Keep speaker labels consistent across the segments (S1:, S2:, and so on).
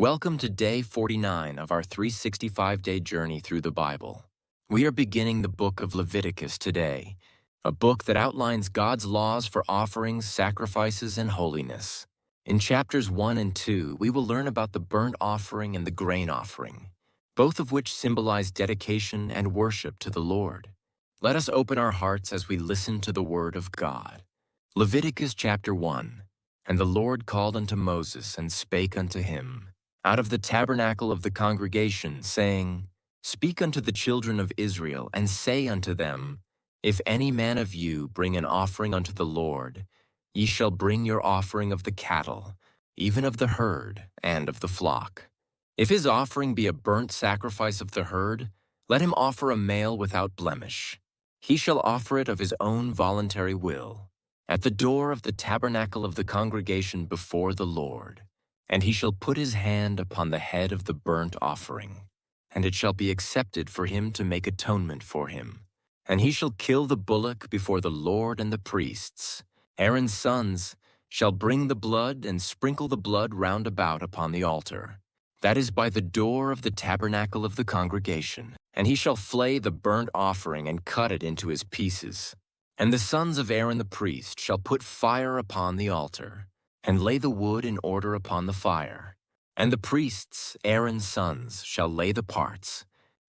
S1: Welcome to day 49 of our 365-day journey through the Bible. We are beginning the book of Leviticus today, a book that outlines God's laws for offerings, sacrifices, and holiness. In chapters 1 and 2, we will learn about the burnt offering and the grain offering, both of which symbolize dedication and worship to the Lord. Let us open our hearts as we listen to the word of God. Leviticus chapter 1. And the Lord called unto Moses and spake unto him out of the tabernacle of the congregation, saying, Speak unto the children of Israel, and say unto them, If any man of you bring an offering unto the Lord, ye shall bring your offering of the cattle, even of the herd, and of the flock. If his offering be a burnt sacrifice of the herd, let him offer a male without blemish. He shall offer it of his own voluntary will, at the door of the tabernacle of the congregation before the Lord. And he shall put his hand upon the head of the burnt offering, and it shall be accepted for him to make atonement for him. And he shall kill the bullock before the Lord, and the priests, Aaron's sons, shall bring the blood and sprinkle the blood round about upon the altar. That is by the door of the tabernacle of the congregation. And he shall flay the burnt offering and cut it into his pieces. And the sons of Aaron the priest shall put fire upon the altar, and lay the wood in order upon the fire. And the priests, Aaron's sons, shall lay the parts,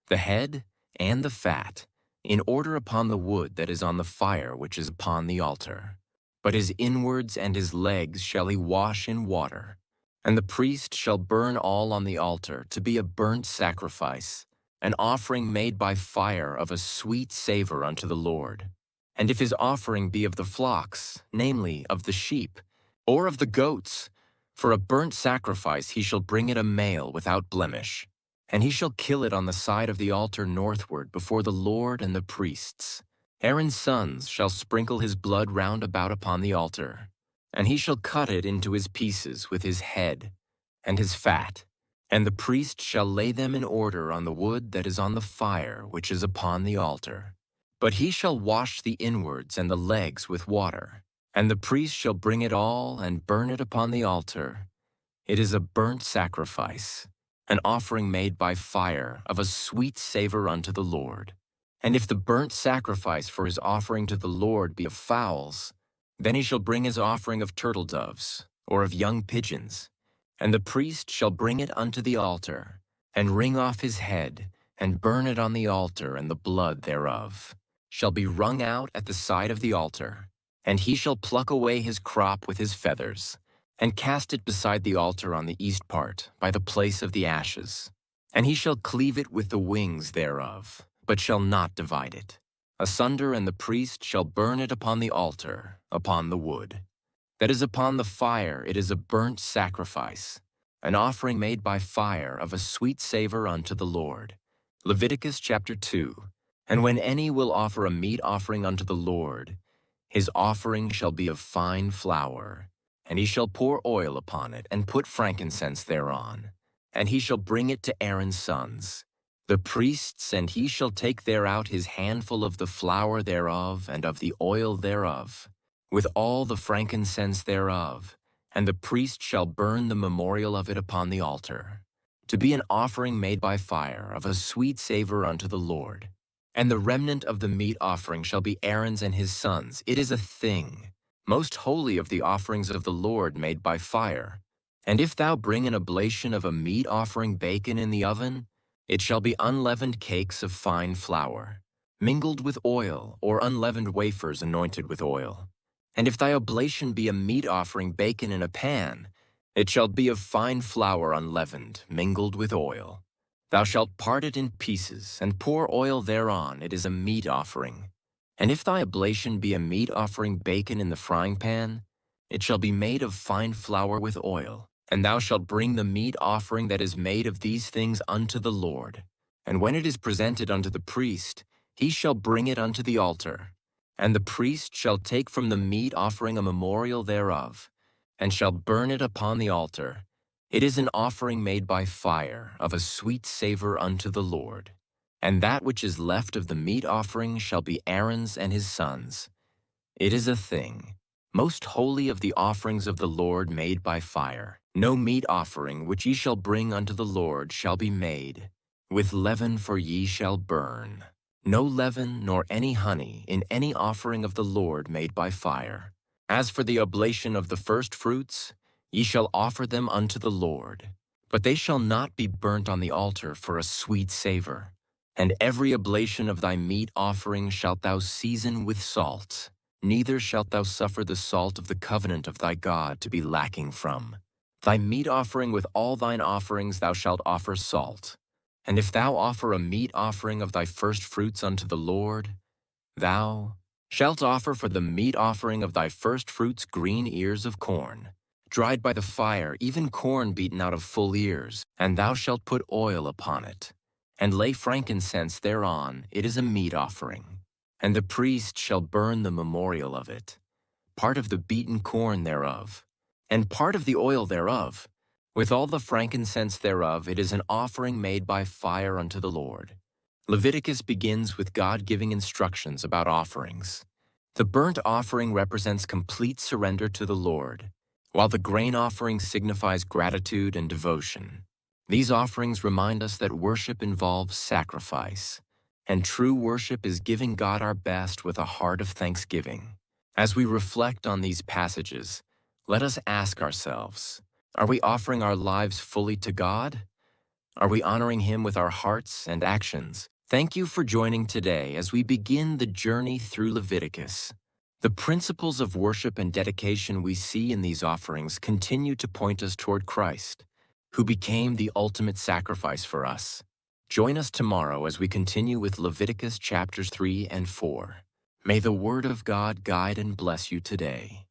S1: the head and the fat, in order upon the wood that is on the fire which is upon the altar. But his inwards and his legs shall he wash in water. And the priest shall burn all on the altar to be a burnt sacrifice, an offering made by fire of a sweet savor unto the Lord. And if his offering be of the flocks, namely of the sheep, or of the goats, for a burnt sacrifice he shall bring it a male without blemish, and he shall kill it on the side of the altar northward before the Lord and the priests. Aaron's sons shall sprinkle his blood round about upon the altar, and he shall cut it into his pieces with his head and his fat, and the priest shall lay them in order on the wood that is on the fire which is upon the altar. But he shall wash the inwards and the legs with water, and the priest shall bring it all and burn it upon the altar. It is a burnt sacrifice, an offering made by fire of a sweet savor unto the Lord. And if the burnt sacrifice for his offering to the Lord be of fowls, then he shall bring his offering of turtle doves, or of young pigeons. And the priest shall bring it unto the altar, and wring off his head, and burn it on the altar, and the blood thereof shall be wrung out at the side of the altar. And he shall pluck away his crop with his feathers, and cast it beside the altar on the east part, by the place of the ashes. And he shall cleave it with the wings thereof, but shall not divide it asunder, and the priest shall burn it upon the altar, upon the wood that is upon the fire. It is a burnt sacrifice, an offering made by fire of a sweet savor unto the Lord. Leviticus chapter 2. And when any will offer a meat offering unto the Lord, his offering shall be of fine flour, and he shall pour oil upon it, and put frankincense thereon. And he shall bring it to Aaron's sons, the priests, and he shall take thereout his handful of the flour thereof, and of the oil thereof, with all the frankincense thereof, and the priest shall burn the memorial of it upon the altar, to be an offering made by fire of a sweet savor unto the Lord. And the remnant of the meat offering shall be Aaron's and his sons. It is a thing most holy of the offerings of the Lord made by fire. And if thou bring an oblation of a meat offering baken in the oven, it shall be unleavened cakes of fine flour, mingled with oil, or unleavened wafers anointed with oil. And if thy oblation be a meat offering baken in a pan, it shall be of fine flour unleavened, mingled with oil. Thou shalt part it in pieces, and pour oil thereon. It is a meat offering. And if thy oblation be a meat offering baken in the frying pan, it shall be made of fine flour with oil. And thou shalt bring the meat offering that is made of these things unto the Lord. And when it is presented unto the priest, he shall bring it unto the altar. And the priest shall take from the meat offering a memorial thereof, and shall burn it upon the altar. It is an offering made by fire of a sweet savor unto the Lord. And that which is left of the meat offering shall be Aaron's and his sons. It is a thing most holy of the offerings of the Lord made by fire. No meat offering which ye shall bring unto the Lord shall be made with leaven, for ye shall burn. No leaven nor any honey in any offering of the Lord made by fire. As for the oblation of the firstfruits, ye shall offer them unto the Lord, but they shall not be burnt on the altar for a sweet savor. And every oblation of thy meat offering shalt thou season with salt, neither shalt thou suffer the salt of the covenant of thy God to be lacking from. Thy meat offering with all thine offerings thou shalt offer salt. And if thou offer a meat offering of thy firstfruits unto the Lord, thou shalt offer for the meat offering of thy firstfruits green ears of corn, dried by the fire, even corn beaten out of full ears, and thou shalt put oil upon it, and lay frankincense thereon. It is a meat offering. And the priest shall burn the memorial of it, part of the beaten corn thereof, and part of the oil thereof. With all the frankincense thereof, it is an offering made by fire unto the Lord. Leviticus begins with God giving instructions about offerings. The burnt offering represents complete surrender to the Lord, while the grain offering signifies gratitude and devotion. These offerings remind us that worship involves sacrifice, and true worship is giving God our best with a heart of thanksgiving. As we reflect on these passages, let us ask ourselves, are we offering our lives fully to God? Are we honoring Him with our hearts and actions? Thank you for joining today as we begin the journey through Leviticus. The principles of worship and dedication we see in these offerings continue to point us toward Christ, who became the ultimate sacrifice for us. Join us tomorrow as we continue with Leviticus chapters 3 and 4. May the Word of God guide and bless you today.